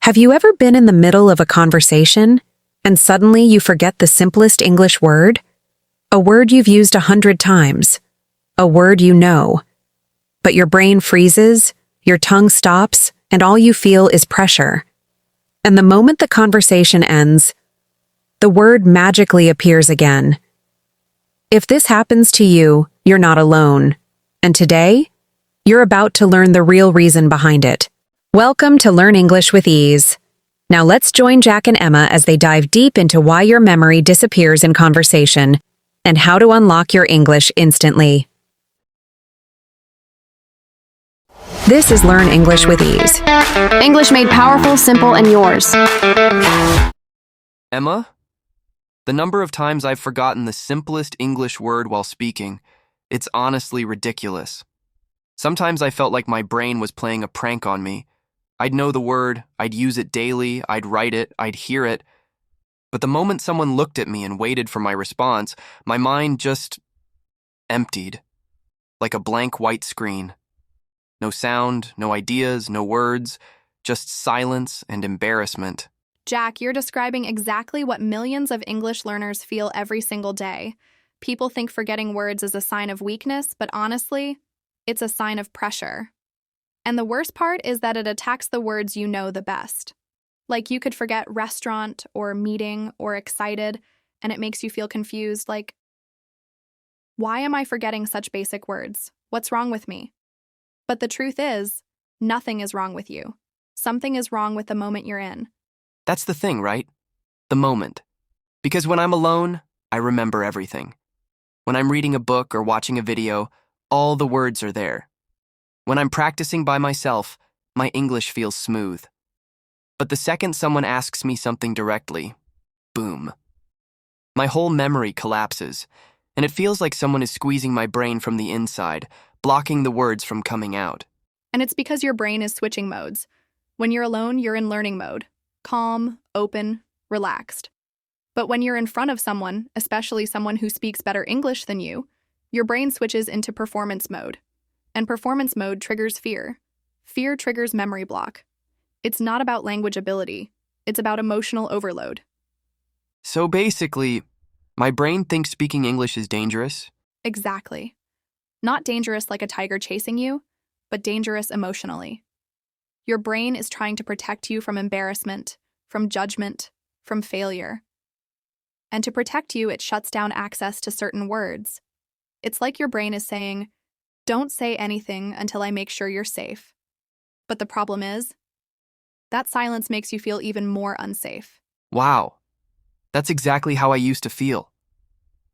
Have you ever been in the middle of a conversation and suddenly you forget the simplest English word? A word you've used 100 times. A word you know. But your brain freezes, your tongue stops, and all you feel is pressure. And the moment the conversation ends, the word magically appears again. If this happens to you, you're not alone. And today, you're about to learn the real reason behind it. Welcome to Learn English with Ease. Now let's join Jack and Emma as they dive deep into why your memory disappears in conversation and how to unlock your English instantly. This is Learn English with Ease. English made powerful, simple, and yours. Emma? The number of times I've forgotten the simplest English word while speaking, it's honestly ridiculous. Sometimes I felt like my brain was playing a prank on me. I'd know the word, I'd use it daily, I'd write it, I'd hear it. But the moment someone looked at me and waited for my response, my mind just emptied, like a blank white screen. No sound, no ideas, no words, just silence and embarrassment. Jack, you're describing exactly what millions of English learners feel every single day. People think forgetting words is a sign of weakness, but honestly, it's a sign of pressure. And the worst part is that it attacks the words you know the best. Like you could forget restaurant or meeting or excited, and it makes you feel confused, like, why am I forgetting such basic words? What's wrong with me? But the truth is, nothing is wrong with you. Something is wrong with the moment you're in. That's the thing, right? The moment. Because when I'm alone, I remember everything. When I'm reading a book or watching a video, all the words are there. When I'm practicing by myself, my English feels smooth. But the second someone asks me something directly, boom. My whole memory collapses, and it feels like someone is squeezing my brain from the inside, blocking the words from coming out. And it's because your brain is switching modes. When you're alone, you're in learning mode. Calm, open, relaxed. But when you're in front of someone, especially someone who speaks better English than you, your brain switches into performance mode. And performance mode triggers fear. Fear triggers memory block. It's not about language ability. It's about emotional overload. So basically, my brain thinks speaking English is dangerous. Exactly. Not dangerous like a tiger chasing you, but dangerous emotionally. Your brain is trying to protect you from embarrassment, from judgment, from failure. And to protect you, it shuts down access to certain words. It's like your brain is saying, don't say anything until I make sure you're safe. But the problem is, that silence makes you feel even more unsafe. Wow. That's exactly how I used to feel.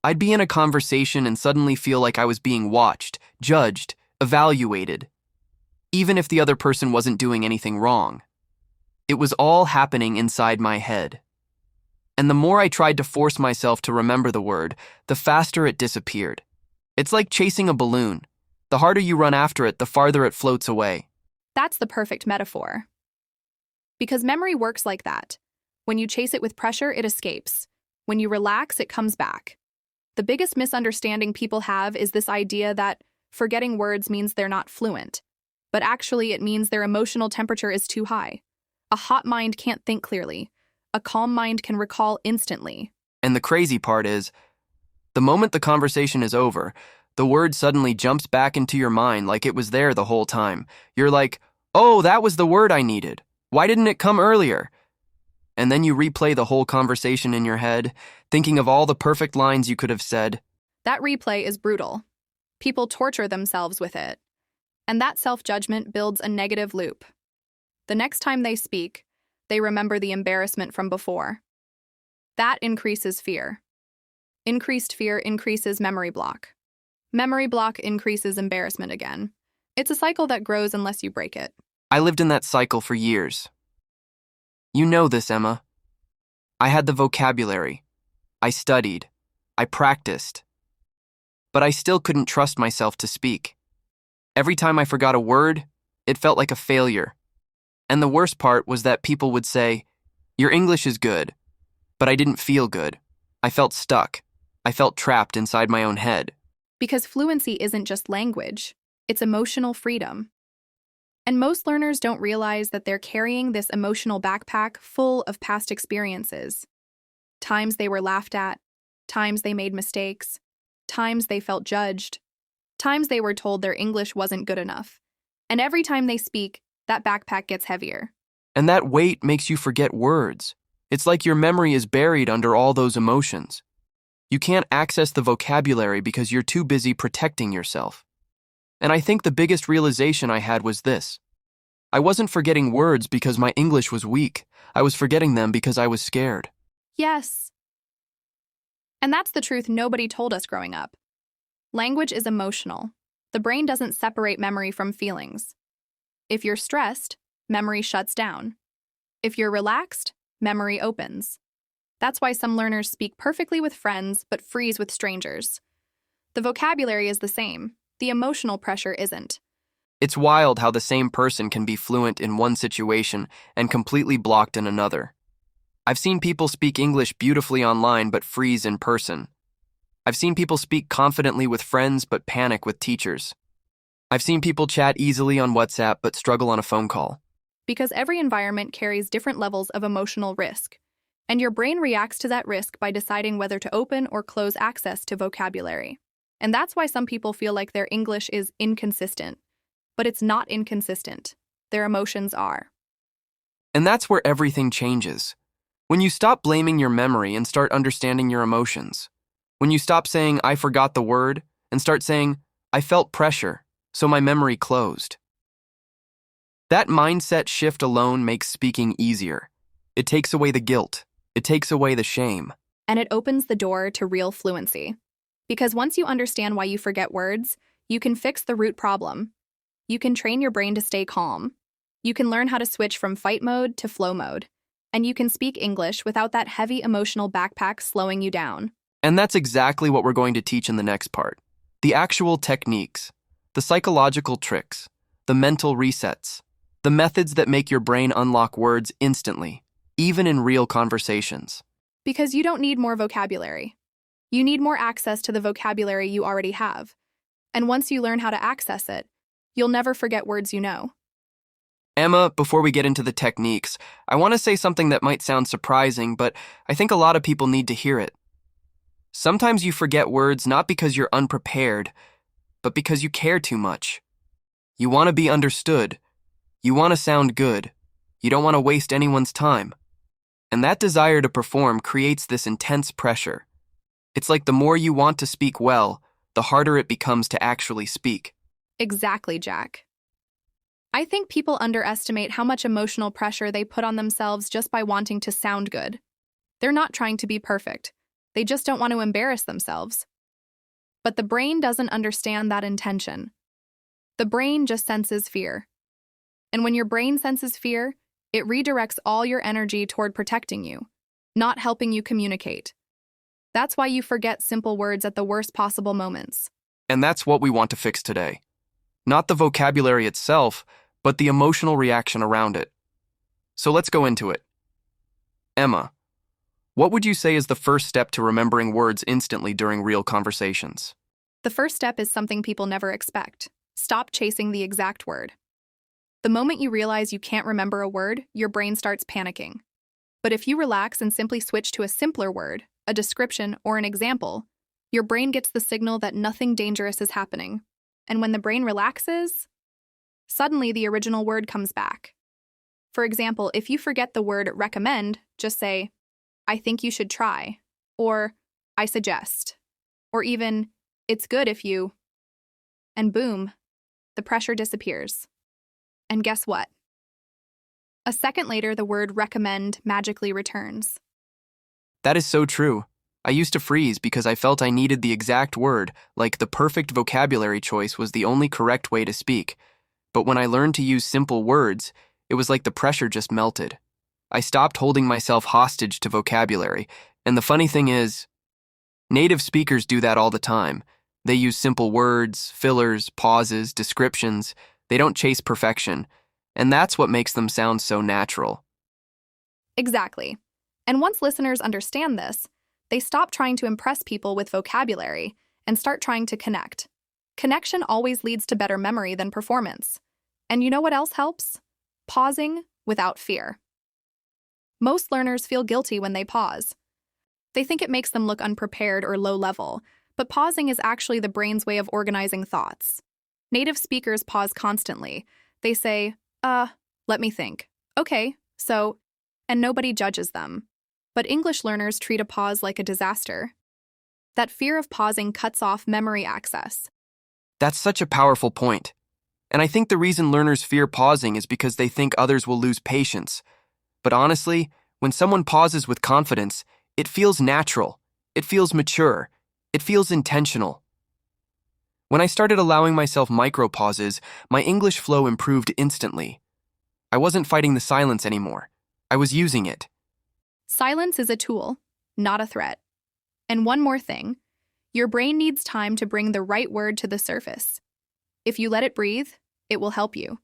I'd be in a conversation and suddenly feel like I was being watched, judged, evaluated, even if the other person wasn't doing anything wrong. It was all happening inside my head. And the more I tried to force myself to remember the word, the faster it disappeared. It's like chasing a balloon. The harder you run after it, the farther it floats away. That's the perfect metaphor. Because memory works like that. When you chase it with pressure, it escapes. When you relax, it comes back. The biggest misunderstanding people have is this idea that forgetting words means they're not fluent. But actually, it means their emotional temperature is too high. A hot mind can't think clearly. A calm mind can recall instantly. And the crazy part is, the moment the conversation is over, the word suddenly jumps back into your mind like it was there the whole time. You're like, oh, that was the word I needed. Why didn't it come earlier? And then you replay the whole conversation in your head, thinking of all the perfect lines you could have said. That replay is brutal. People torture themselves with it. And that self-judgment builds a negative loop. The next time they speak, they remember the embarrassment from before. That increases fear. Increased fear increases memory block. Memory block increases embarrassment again. It's a cycle that grows unless you break it. I lived in that cycle for years. You know this, Emma. I had the vocabulary. I studied. I practiced. But I still couldn't trust myself to speak. Every time I forgot a word, it felt like a failure. And the worst part was that people would say, your English is good. But I didn't feel good. I felt stuck. I felt trapped inside my own head. Because fluency isn't just language, it's emotional freedom. And most learners don't realize that they're carrying this emotional backpack full of past experiences. Times they were laughed at, times they made mistakes, times they felt judged, times they were told their English wasn't good enough. And every time they speak, that backpack gets heavier. And that weight makes you forget words. It's like your memory is buried under all those emotions. You can't access the vocabulary because you're too busy protecting yourself. And I think the biggest realization I had was this. I wasn't forgetting words because my English was weak. I was forgetting them because I was scared. Yes. And that's the truth nobody told us growing up. Language is emotional. The brain doesn't separate memory from feelings. If you're stressed, memory shuts down. If you're relaxed, memory opens. That's why some learners speak perfectly with friends but freeze with strangers. The vocabulary is the same. The emotional pressure isn't. It's wild how the same person can be fluent in one situation and completely blocked in another. I've seen people speak English beautifully online but freeze in person. I've seen people speak confidently with friends but panic with teachers. I've seen people chat easily on WhatsApp but struggle on a phone call. Because every environment carries different levels of emotional risk, and your brain reacts to that risk by deciding whether to open or close access to vocabulary. And that's why some people feel like their English is inconsistent. But it's not inconsistent. Their emotions are. And that's where everything changes. When you stop blaming your memory and start understanding your emotions. When you stop saying, I forgot the word, and start saying, I felt pressure, so my memory closed. That mindset shift alone makes speaking easier. It takes away the guilt. It takes away the shame. And it opens the door to real fluency. Because once you understand why you forget words, you can fix the root problem. You can train your brain to stay calm. You can learn how to switch from fight mode to flow mode. And you can speak English without that heavy emotional backpack slowing you down. And that's exactly what we're going to teach in the next part. The actual techniques, the psychological tricks, the mental resets, the methods that make your brain unlock words instantly, even in real conversations. Because you don't need more vocabulary. You need more access to the vocabulary you already have. And once you learn how to access it, you'll never forget words you know. Emma, before we get into the techniques, I want to say something that might sound surprising, but I think a lot of people need to hear it. Sometimes you forget words not because you're unprepared, but because you care too much. You want to be understood. You want to sound good. You don't want to waste anyone's time. And that desire to perform creates this intense pressure. It's like the more you want to speak well, the harder it becomes to actually speak. Exactly, Jack. I think people underestimate how much emotional pressure they put on themselves just by wanting to sound good. They're not trying to be perfect. They just don't want to embarrass themselves. But the brain doesn't understand that intention. The brain just senses fear. And when your brain senses fear, it redirects all your energy toward protecting you, not helping you communicate. That's why you forget simple words at the worst possible moments. And that's what we want to fix today. Not the vocabulary itself, but the emotional reaction around it. So let's go into it. Emma, what would you say is the first step to remembering words instantly during real conversations? The first step is something people never expect. Stop chasing the exact word. The moment you realize you can't remember a word, your brain starts panicking. But if you relax and simply switch to a simpler word, a description, or an example, your brain gets the signal that nothing dangerous is happening. And when the brain relaxes, suddenly the original word comes back. For example, if you forget the word recommend, just say, I think you should try, or I suggest, or even, it's good if you, and boom, the pressure disappears. And guess what? A second later, the word recommend magically returns. That is so true. I used to freeze because I felt I needed the exact word, like the perfect vocabulary choice was the only correct way to speak. But when I learned to use simple words, it was like the pressure just melted. I stopped holding myself hostage to vocabulary, and the funny thing is, native speakers do that all the time. They use simple words, fillers, pauses, descriptions. They don't chase perfection, and that's what makes them sound so natural. Exactly. And once listeners understand this, they stop trying to impress people with vocabulary and start trying to connect. Connection always leads to better memory than performance. And you know what else helps? Pausing without fear. Most learners feel guilty when they pause. They think it makes them look unprepared or low level, but pausing is actually the brain's way of organizing thoughts. Native speakers pause constantly. They say, let me think. Okay, so, and nobody judges them. But English learners treat a pause like a disaster. That fear of pausing cuts off memory access. That's such a powerful point. And I think the reason learners fear pausing is because they think others will lose patience. But honestly, when someone pauses with confidence, it feels natural. It feels mature. It feels intentional. When I started allowing myself micro-pauses, my English flow improved instantly. I wasn't fighting the silence anymore. I was using it. Silence is a tool, not a threat. And one more thing, your brain needs time to bring the right word to the surface. If you let it breathe, it will help you.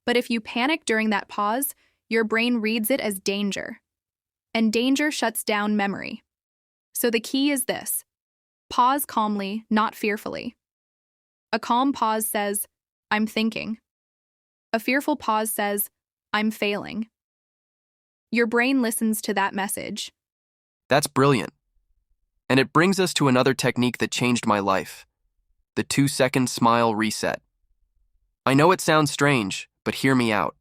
But if you panic during that pause, your brain reads it as danger. And danger shuts down memory. So the key is this: pause calmly, not fearfully. A calm pause says, I'm thinking. A fearful pause says, I'm failing. Your brain listens to that message. That's brilliant. And it brings us to another technique that changed my life: the 2-second smile reset. I know it sounds strange, but hear me out.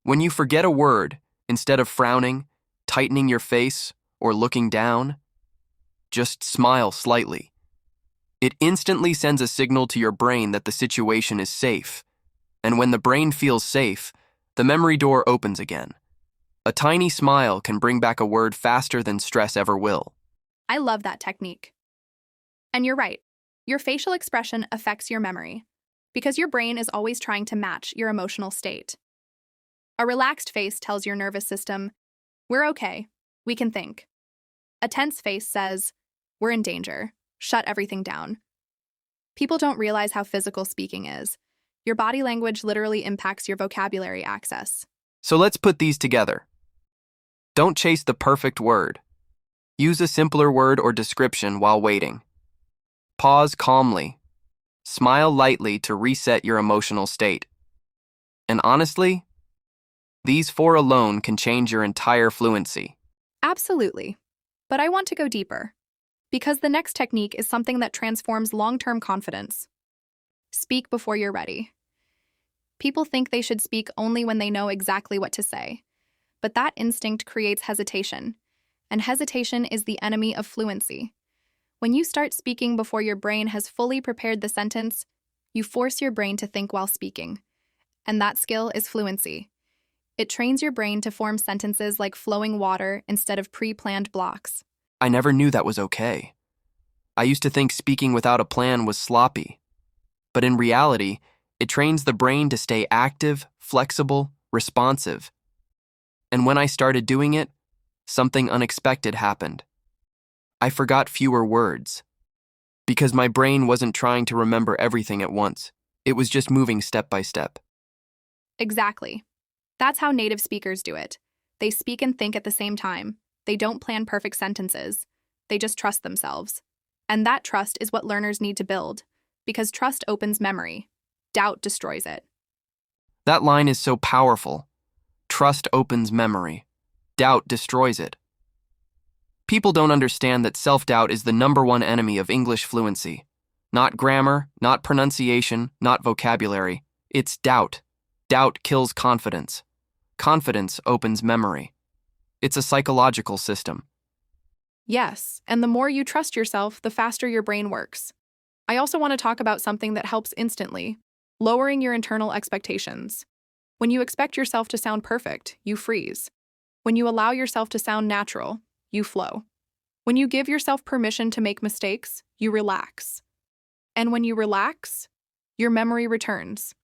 When you forget a word, instead of frowning, tightening your face, or looking down, just smile slightly. It instantly sends a signal to your brain that the situation is safe. And when the brain feels safe, the memory door opens again. A tiny smile can bring back a word faster than stress ever will. I love that technique. And you're right, your facial expression affects your memory, because your brain is always trying to match your emotional state. A relaxed face tells your nervous system, we're okay, we can think. A tense face says, we're in danger, shut everything down. People don't realize how physical speaking is. Your body language literally impacts your vocabulary access. So let's put these together. Don't chase the perfect word. Use a simpler word or description while waiting. Pause calmly. Smile lightly to reset your emotional state. And honestly, these 4 alone can change your entire fluency. Absolutely. But I want to go deeper, because the next technique is something that transforms long-term confidence. Speak before you're ready. People think they should speak only when they know exactly what to say, but that instinct creates hesitation, and hesitation is the enemy of fluency. When you start speaking before your brain has fully prepared the sentence, you force your brain to think while speaking, and that skill is fluency. It trains your brain to form sentences like flowing water instead of pre-planned blocks. I never knew that was okay. I used to think speaking without a plan was sloppy. But in reality, it trains the brain to stay active, flexible, responsive. And when I started doing it, something unexpected happened. I forgot fewer words. Because my brain wasn't trying to remember everything at once. It was just moving step by step. Exactly. That's how native speakers do it. They speak and think at the same time. They don't plan perfect sentences. They just trust themselves. And that trust is what learners need to build, because trust opens memory. Doubt destroys it. That line is so powerful. Trust opens memory. Doubt destroys it. People don't understand that self-doubt is the #1 enemy of English fluency. Not grammar, not pronunciation, not vocabulary. It's doubt. Doubt kills confidence. Confidence opens memory. It's a psychological system. Yes, and the more you trust yourself, the faster your brain works. I also want to talk about something that helps instantly: lowering your internal expectations. When you expect yourself to sound perfect, you freeze. When you allow yourself to sound natural, you flow. When you give yourself permission to make mistakes, you relax. And when you relax, your memory returns.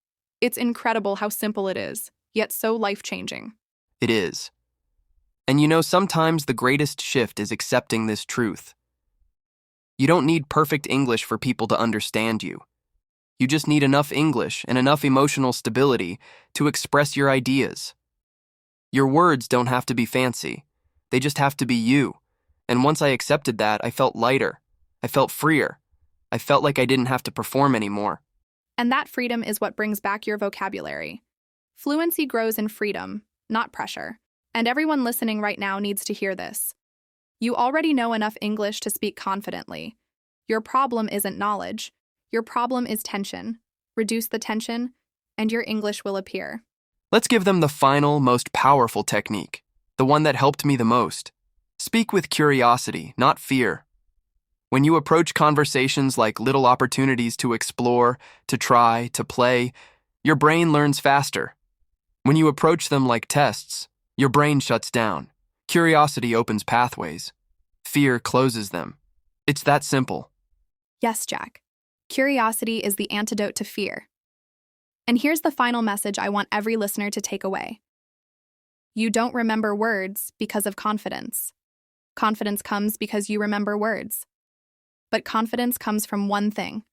It's incredible how simple it is, yet so life-changing. It is. And you know, sometimes the greatest shift is accepting this truth. You don't need perfect English for people to understand you. You just need enough English and enough emotional stability to express your ideas. Your words don't have to be fancy. They just have to be you. And once I accepted that, I felt lighter. I felt freer. I felt like I didn't have to perform anymore. And that freedom is what brings back your vocabulary. Fluency grows in freedom, not pressure. And everyone listening right now needs to hear this. You already know enough English to speak confidently. Your problem isn't knowledge. Your problem is tension. Reduce the tension, and your English will appear. Let's give them the final, most powerful technique, the one that helped me the most. Speak with curiosity, not fear. When you approach conversations like little opportunities to explore, to try, to play, your brain learns faster. When you approach them like tests, your brain shuts down. Curiosity opens pathways. Fear closes them. It's that simple. Yes, Jack. Curiosity is the antidote to fear. And here's the final message I want every listener to take away. You don't remember words because of confidence. Confidence comes because you remember words. But confidence comes from one thing: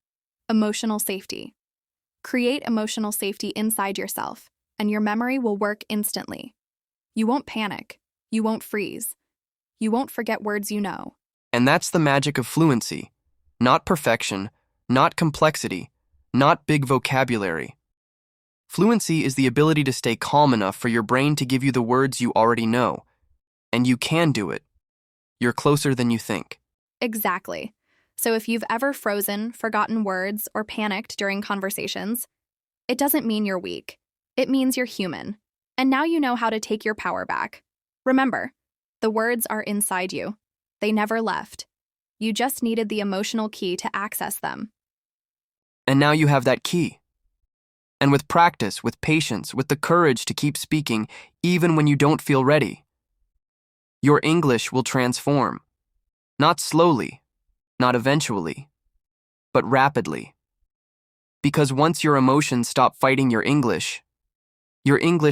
emotional safety. Create emotional safety inside yourself, and your memory will work instantly. You won't panic. You won't freeze. You won't forget words you know. And that's the magic of fluency. Not perfection, not complexity, not big vocabulary. Fluency is the ability to stay calm enough for your brain to give you the words you already know. And you can do it. You're closer than you think. Exactly. So if you've ever frozen, forgotten words, or panicked during conversations, it doesn't mean you're weak. It means you're human. And now you know how to take your power back. Remember, the words are inside you. They never left. You just needed the emotional key to access them. And now you have that key. And with practice, with patience, with the courage to keep speaking, even when you don't feel ready, your English will transform. Not slowly, not eventually, but rapidly. Because once your emotions stop fighting your English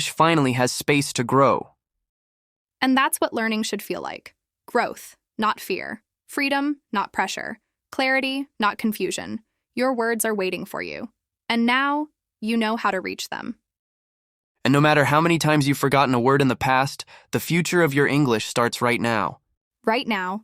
finally has space to grow. And that's what learning should feel like. Growth, not fear. Freedom, not pressure. Clarity, not confusion. Your words are waiting for you. And now, you know how to reach them. And no matter how many times you've forgotten a word in the past, the future of your English starts right now. Right now,